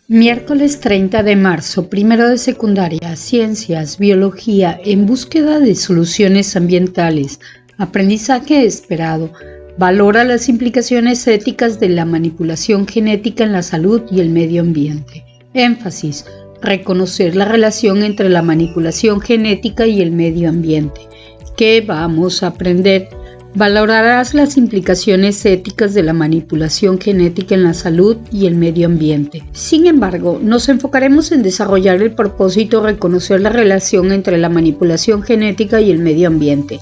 Miércoles 30 de marzo, primero de secundaria, ciencias, biología, en búsqueda de soluciones ambientales, aprendizaje esperado, valora las implicaciones éticas de la manipulación genética en la salud y el medio ambiente. Énfasis, reconocer la relación entre la manipulación genética y el medio ambiente. ¿Qué vamos a aprender? Valorarás las implicaciones éticas de la manipulación genética en la salud y el medio ambiente. Sin embargo, nos enfocaremos en desarrollar el propósito de reconocer la relación entre la manipulación genética y el medio ambiente.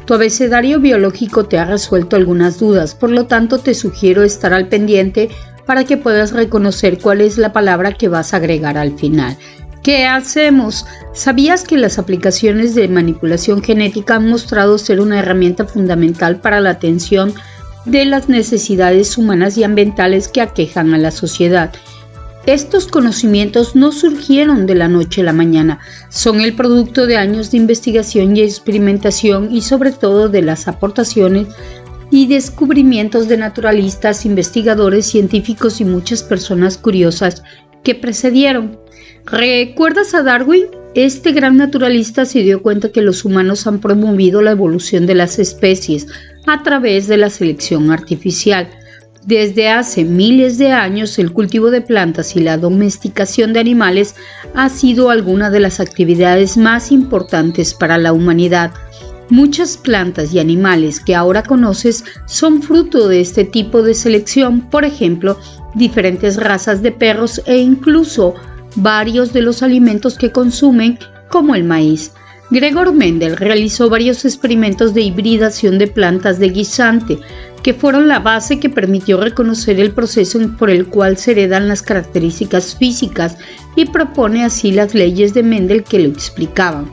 Tu abecedario biológico te ha resuelto algunas dudas, por lo tanto te sugiero estar al pendiente para que puedas reconocer cuál es la palabra que vas a agregar al final. ¿Qué hacemos? ¿Sabías que las aplicaciones de manipulación genética han mostrado ser una herramienta fundamental para la atención de las necesidades humanas y ambientales que aquejan a la sociedad? Estos conocimientos no surgieron de la noche a la mañana, son el producto de años de investigación y experimentación y sobre todo de las aportaciones y descubrimientos de naturalistas, investigadores, científicos y muchas personas curiosas que precedieron. ¿Recuerdas a Darwin? Este gran naturalista se dio cuenta que los humanos han promovido la evolución de las especies a través de la selección artificial. Desde hace miles de años, el cultivo de plantas y la domesticación de animales ha sido alguna de las actividades más importantes para la humanidad. Muchas plantas y animales que ahora conoces son fruto de este tipo de selección, por ejemplo, diferentes razas de perros e incluso varios de los alimentos que consumen, como el maíz. Gregor Mendel realizó varios experimentos de hibridación de plantas de guisante, que fueron la base que permitió reconocer el proceso por el cual se heredan las características físicas y propone así las leyes de Mendel que lo explicaban.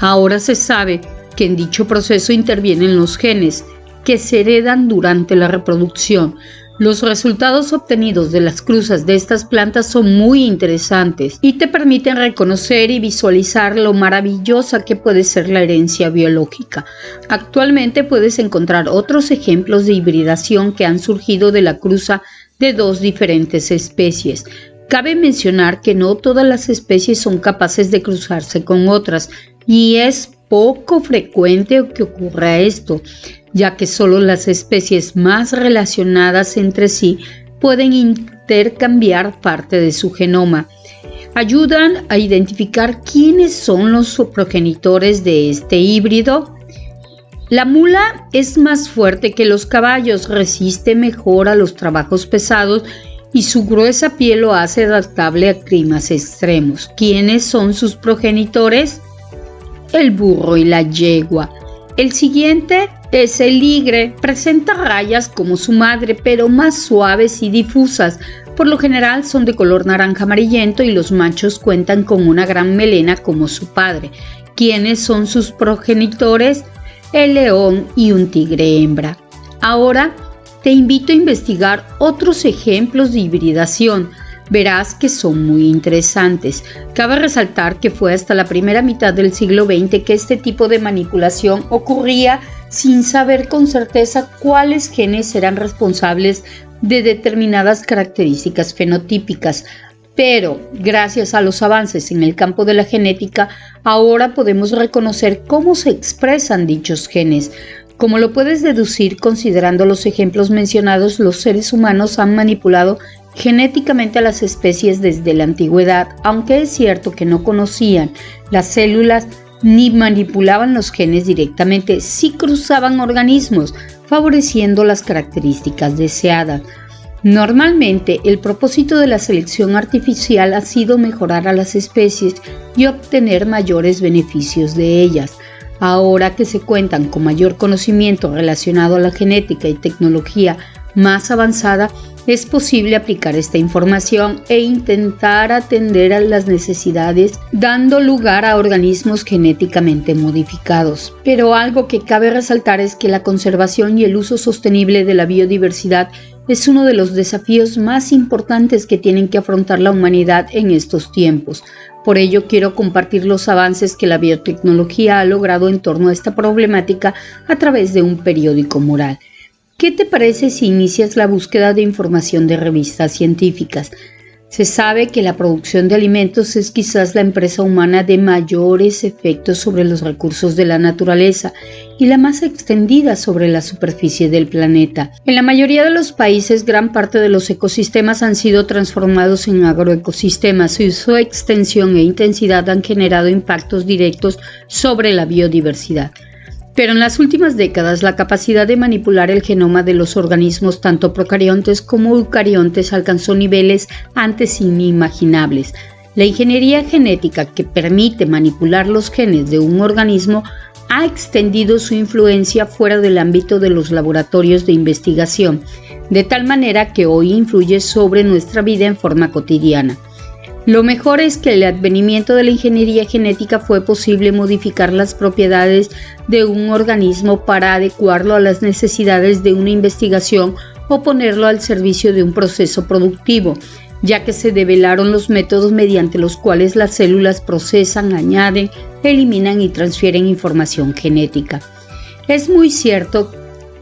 Ahora se sabe que en dicho proceso intervienen los genes, que se heredan durante la reproducción. Los resultados obtenidos de las cruzas de estas plantas son muy interesantes y te permiten reconocer y visualizar lo maravillosa que puede ser la herencia biológica. Actualmente puedes encontrar otros ejemplos de hibridación que han surgido de la cruza de dos diferentes especies. Cabe mencionar que no todas las especies son capaces de cruzarse con otras y es poco frecuente que ocurra esto, ya que solo las especies más relacionadas entre sí pueden intercambiar parte de su genoma. Ayudan a identificar quiénes son los progenitores de este híbrido. La mula es más fuerte que los caballos, resiste mejor a los trabajos pesados y su gruesa piel lo hace adaptable a climas extremos. ¿Quiénes son sus progenitores? El burro y la yegua. El siguiente es el ligre. Presenta rayas como su madre, pero más suaves y difusas. Por lo general son de color naranja amarillento y los machos cuentan con una gran melena como su padre. ¿Quiénes son sus progenitores? El león y un tigre hembra. Ahora te invito a investigar otros ejemplos de hibridación. Verás que son muy interesantes. Cabe resaltar que fue hasta la primera mitad del siglo XX que este tipo de manipulación ocurría sin saber con certeza cuáles genes eran responsables de determinadas características fenotípicas. Pero, gracias a los avances en el campo de la genética, ahora podemos reconocer cómo se expresan dichos genes. Como lo puedes deducir considerando los ejemplos mencionados, los seres humanos han manipulado genéticamente a las especies desde la antigüedad, aunque es cierto que no conocían las células ni manipulaban los genes directamente, sí cruzaban organismos, favoreciendo las características deseadas. Normalmente, el propósito de la selección artificial ha sido mejorar a las especies y obtener mayores beneficios de ellas. Ahora que se cuentan con mayor conocimiento relacionado a la genética y tecnología más avanzada, es posible aplicar esta información e intentar atender a las necesidades dando lugar a organismos genéticamente modificados. Pero algo que cabe resaltar es que la conservación y el uso sostenible de la biodiversidad es uno de los desafíos más importantes que tienen que afrontar la humanidad en estos tiempos. Por ello, quiero compartir los avances que la biotecnología ha logrado en torno a esta problemática a través de un periódico moral. ¿Qué te parece si inicias la búsqueda de información de revistas científicas? Se sabe que la producción de alimentos es quizás la empresa humana de mayores efectos sobre los recursos de la naturaleza y la más extendida sobre la superficie del planeta. En la mayoría de los países, gran parte de los ecosistemas han sido transformados en agroecosistemas y su extensión e intensidad han generado impactos directos sobre la biodiversidad. Pero en las últimas décadas, la capacidad de manipular el genoma de los organismos, tanto procariontes como eucariontes, alcanzó niveles antes inimaginables. La ingeniería genética, que permite manipular los genes de un organismo, ha extendido su influencia fuera del ámbito de los laboratorios de investigación, de tal manera que hoy influye sobre nuestra vida en forma cotidiana. Lo mejor es que el advenimiento de la ingeniería genética fue posible modificar las propiedades de un organismo para adecuarlo a las necesidades de una investigación o ponerlo al servicio de un proceso productivo, ya que se develaron los métodos mediante los cuales las células procesan, añaden, eliminan y transfieren información genética. Es muy cierto,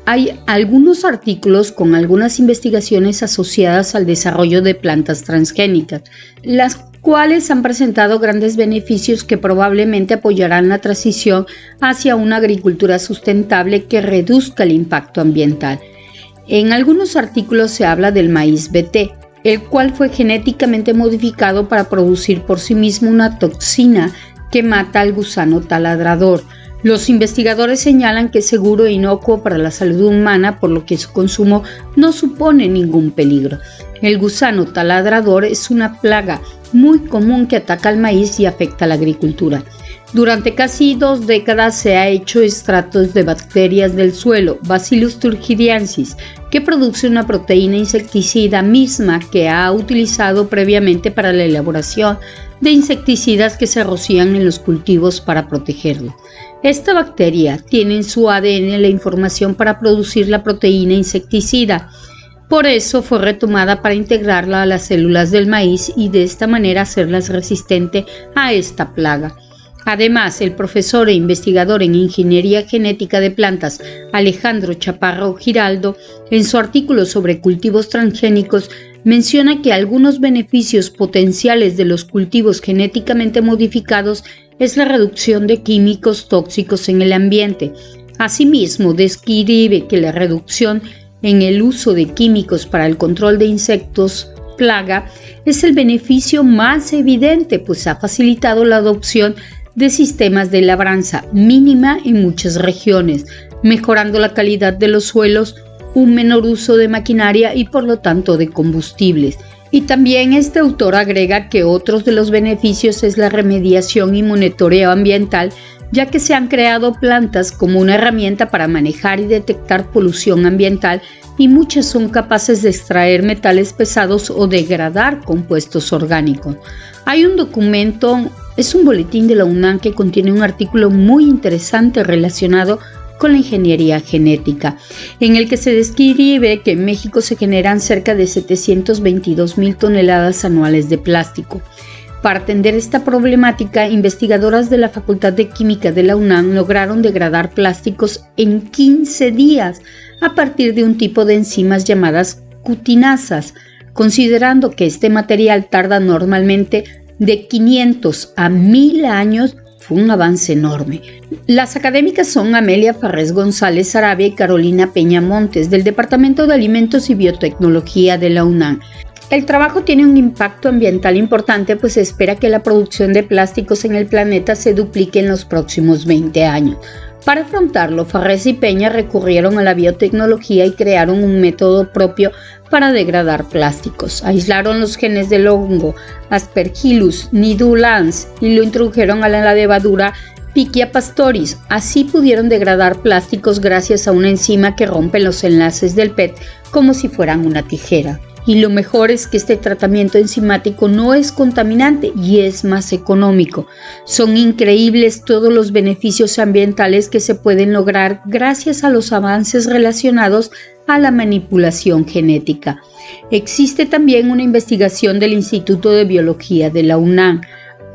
hay algunos artículos con algunas investigaciones asociadas al desarrollo de plantas transgénicas, las cuales han presentado grandes beneficios que probablemente apoyarán la transición hacia una agricultura sustentable que reduzca el impacto ambiental. En algunos artículos se habla del maíz BT, el cual fue genéticamente modificado para producir por sí mismo una toxina que mata al gusano taladrador. Los investigadores señalan que es seguro e inocuo para la salud humana, por lo que su consumo no supone ningún peligro. El gusano taladrador es una plaga muy común que ataca al maíz y afecta a la agricultura. Durante casi 2 décadas se ha hecho extractos de bacterias del suelo, Bacillus turgidriensis, que produce una proteína insecticida misma que ha utilizado previamente para la elaboración de insecticidas que se rocían en los cultivos para protegerlos. Esta bacteria tiene en su ADN la información para producir la proteína insecticida. Por eso fue retomada para integrarla a las células del maíz y de esta manera hacerlas resistentes a esta plaga. Además, el profesor e investigador en ingeniería genética de plantas Alejandro Chaparro Giraldo, en su artículo sobre cultivos transgénicos, menciona que algunos beneficios potenciales de los cultivos genéticamente modificados es la reducción de químicos tóxicos en el ambiente. Asimismo, describe que la reducción en el uso de químicos para el control de insectos plaga es el beneficio más evidente, pues ha facilitado la adopción de sistemas de labranza mínima en muchas regiones, mejorando la calidad de los suelos, un menor uso de maquinaria y por lo tanto de combustibles. Y también este autor agrega que otros de los beneficios es la remediación y monitoreo ambiental, ya que se han creado plantas como una herramienta para manejar y detectar polución ambiental y muchas son capaces de extraer metales pesados o degradar compuestos orgánicos. Hay un documento, es un boletín de la UNAM que contiene un artículo muy interesante relacionado con la ingeniería genética, en el que se describe que en México se generan cerca de 722,000 toneladas anuales de plástico. Para atender esta problemática, investigadoras de la Facultad de Química de la UNAM lograron degradar plásticos en 15 días a partir de un tipo de enzimas llamadas cutinasas, considerando que este material tarda normalmente de 500 a 1000 años. Fue un avance enorme. Las académicas son Amelia Farrés González Sarabia y Carolina Peña Montes, del Departamento de Alimentos y Biotecnología de la UNAM. El trabajo tiene un impacto ambiental importante, pues se espera que la producción de plásticos en el planeta se duplique en los próximos 20 años. Para afrontarlo, Farrés y Peña recurrieron a la biotecnología y crearon un método propio para degradar plásticos. Aislaron los genes del hongo Aspergillus nidulans y lo introdujeron a la levadura Pichia pastoris. Así pudieron degradar plásticos gracias a una enzima que rompe los enlaces del PET como si fueran una tijera. Y lo mejor es que este tratamiento enzimático no es contaminante y es más económico. Son increíbles todos los beneficios ambientales que se pueden lograr gracias a los avances relacionados a la manipulación genética. Existe también una investigación del Instituto de Biología de la UNAM.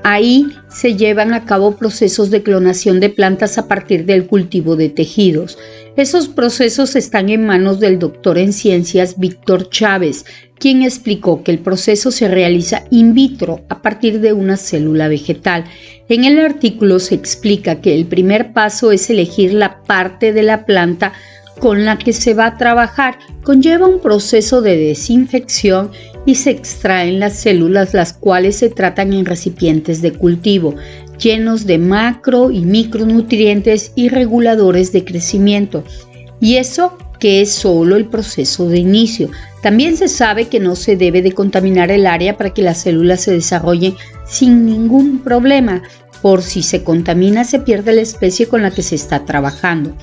Ahí se llevan a cabo procesos de clonación de plantas a partir del cultivo de tejidos. Esos procesos están en manos del doctor en ciencias Víctor Chávez, quien explicó que el proceso se realiza in vitro a partir de una célula vegetal. En el artículo se explica que el primer paso es elegir la parte de la planta con la que se va a trabajar. Conlleva un proceso de desinfección y se extraen las células, las cuales se tratan en recipientes de cultivo, llenos de macro y micronutrientes y reguladores de crecimiento. Y eso que es solo el proceso de inicio. También se sabe que no se debe de contaminar el área para que las células se desarrollen sin ningún problema. Por si se contamina, se pierde la especie con la que se está trabajando.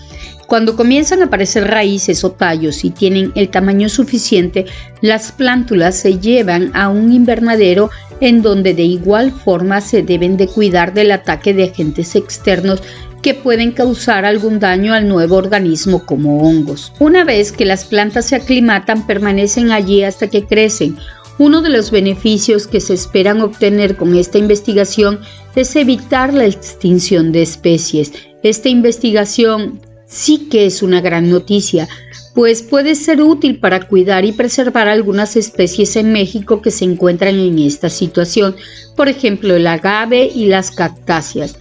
Cuando comienzan a aparecer raíces o tallos y tienen el tamaño suficiente, las plántulas se llevan a un invernadero en donde de igual forma se deben de cuidar del ataque de agentes externos que pueden causar algún daño al nuevo organismo como hongos. Una vez que las plantas se aclimatan, permanecen allí hasta que crecen. Uno de los beneficios que se esperan obtener con esta investigación es evitar la extinción de especies. Esta investigación sí que es una gran noticia, pues puede ser útil para cuidar y preservar algunas especies en México que se encuentran en esta situación, por ejemplo el agave y las cactáceas.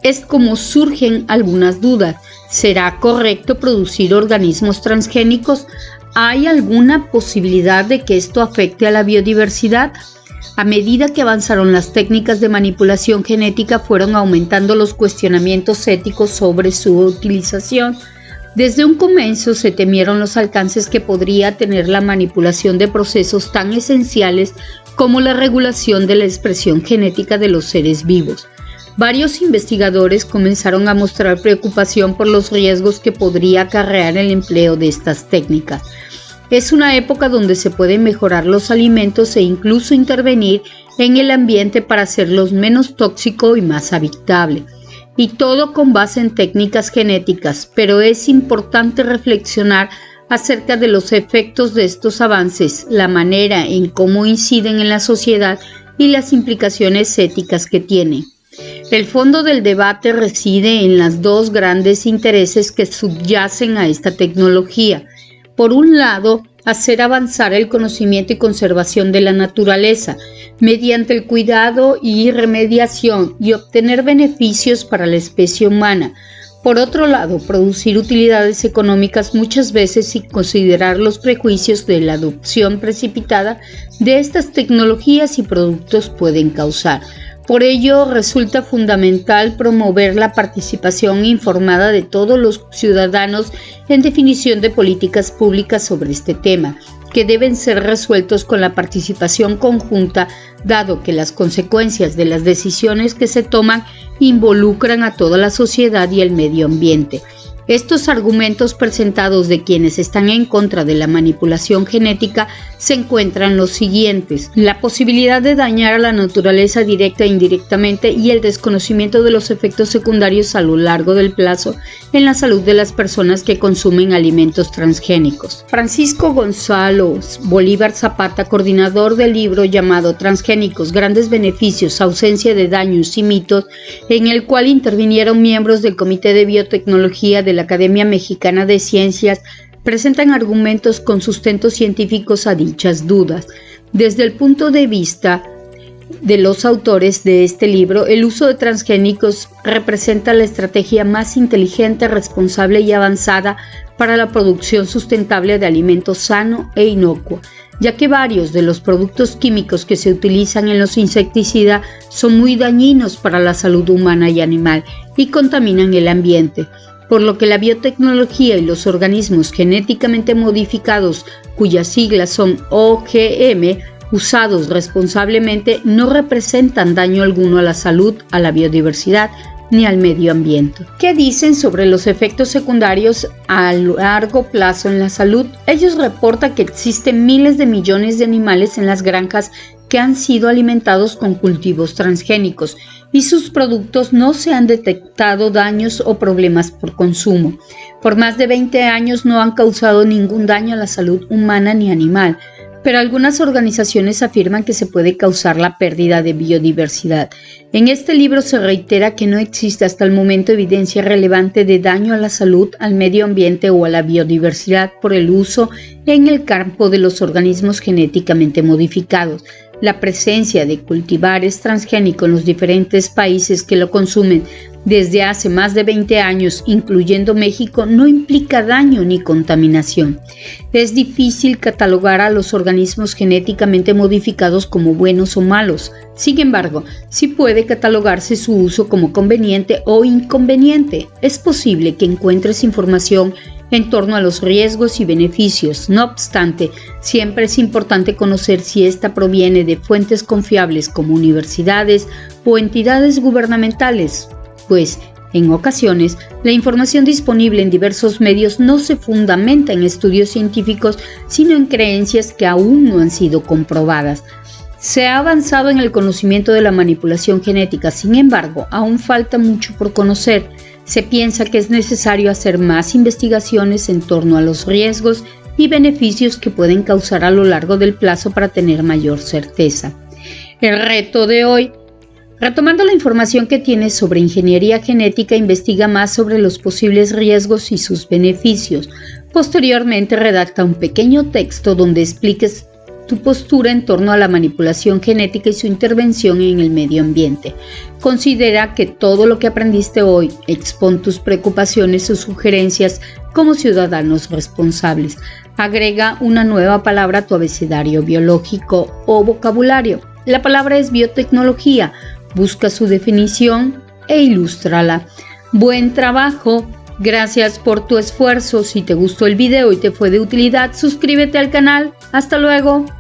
Es como surgen algunas dudas. ¿Será correcto producir organismos transgénicos? ¿Hay alguna posibilidad de que esto afecte a la biodiversidad? A medida que avanzaron las técnicas de manipulación genética, fueron aumentando los cuestionamientos éticos sobre su utilización. Desde un comienzo se temieron los alcances que podría tener la manipulación de procesos tan esenciales como la regulación de la expresión genética de los seres vivos. Varios investigadores comenzaron a mostrar preocupación por los riesgos que podría acarrear el empleo de estas técnicas. Es una época donde se pueden mejorar los alimentos e incluso intervenir en el ambiente para hacerlos menos tóxico y más habitable. Y todo con base en técnicas genéticas, pero es importante reflexionar acerca de los efectos de estos avances, la manera en cómo inciden en la sociedad y las implicaciones éticas que tienen. El fondo del debate reside en los dos grandes intereses que subyacen a esta tecnología. Por un lado, hacer avanzar el conocimiento y conservación de la naturaleza mediante el cuidado y remediación y obtener beneficios para la especie humana. Por otro lado, producir utilidades económicas muchas veces sin considerar los prejuicios de la adopción precipitada de estas tecnologías y productos pueden causar. Por ello, resulta fundamental promover la participación informada de todos los ciudadanos en definición de políticas públicas sobre este tema, que deben ser resueltos con la participación conjunta, dado que las consecuencias de las decisiones que se toman involucran a toda la sociedad y el medio ambiente. Estos argumentos presentados de quienes están en contra de la manipulación genética se encuentran los siguientes: la posibilidad de dañar a la naturaleza directa e indirectamente y el desconocimiento de los efectos secundarios a lo largo del plazo en la salud de las personas que consumen alimentos transgénicos. Francisco Gonzalo Bolívar Zapata, coordinador del libro llamado Transgénicos, Grandes Beneficios, Ausencia de Daños y Mitos, en el cual intervinieron miembros del Comité de Biotecnología de la Academia Mexicana de Ciencias, presentan argumentos con sustento científicos a dichas dudas. Desde el punto de vista de los autores de este libro, el uso de transgénicos representa la estrategia más inteligente, responsable y avanzada para la producción sustentable de alimentos sano e inocuo, ya que varios de los productos químicos que se utilizan en los insecticidas son muy dañinos para la salud humana y animal y contaminan el ambiente, por lo que la biotecnología y los organismos genéticamente modificados, cuyas siglas son OGM, usados responsablemente, no representan daño alguno a la salud, a la biodiversidad ni al medio ambiente. ¿Qué dicen sobre los efectos secundarios a largo plazo en la salud? Ellos reportan que existen miles de millones de animales en las granjas que han sido alimentados con cultivos transgénicos y sus productos no se han detectado daños o problemas por consumo. Por más de 20 años no han causado ningún daño a la salud humana ni animal. pero algunas organizaciones afirman que se puede causar la pérdida de biodiversidad. En este libro se reitera que no existe hasta el momento evidencia relevante de daño a la salud, al medio ambiente o a la biodiversidad por el uso en el campo de los organismos genéticamente modificados. La presencia de cultivares transgénicos en los diferentes países que lo consumen desde hace más de 20 años, incluyendo México, no implica daño ni contaminación. Es difícil catalogar a los organismos genéticamente modificados como buenos o malos. Sin embargo, sí puede catalogarse su uso como conveniente o inconveniente. Es posible que encuentres información en torno a los riesgos y beneficios. No obstante, siempre es importante conocer si esta proviene de fuentes confiables como universidades o entidades gubernamentales, pues en ocasiones la información disponible en diversos medios no se fundamenta en estudios científicos, sino en creencias que aún no han sido comprobadas. Se ha avanzado en el conocimiento de la manipulación genética, sin embargo, aún falta mucho por conocer. Se piensa que es necesario hacer más investigaciones en torno a los riesgos y beneficios que pueden causar a lo largo del plazo para tener mayor certeza. El reto de hoy: retomando la información que tienes sobre ingeniería genética, investiga más sobre los posibles riesgos y sus beneficios. Posteriormente, redacta un pequeño texto donde expliques tu postura en torno a la manipulación genética y su intervención en el medio ambiente. Considera que todo lo que aprendiste hoy, expón tus preocupaciones o sugerencias como ciudadanos responsables. Agrega una nueva palabra a tu abecedario biológico o vocabulario. La palabra es biotecnología. Busca su definición e ilústrala. ¡Buen trabajo! Gracias por tu esfuerzo. Si te gustó el video y te fue de utilidad, suscríbete al canal. ¡Hasta luego!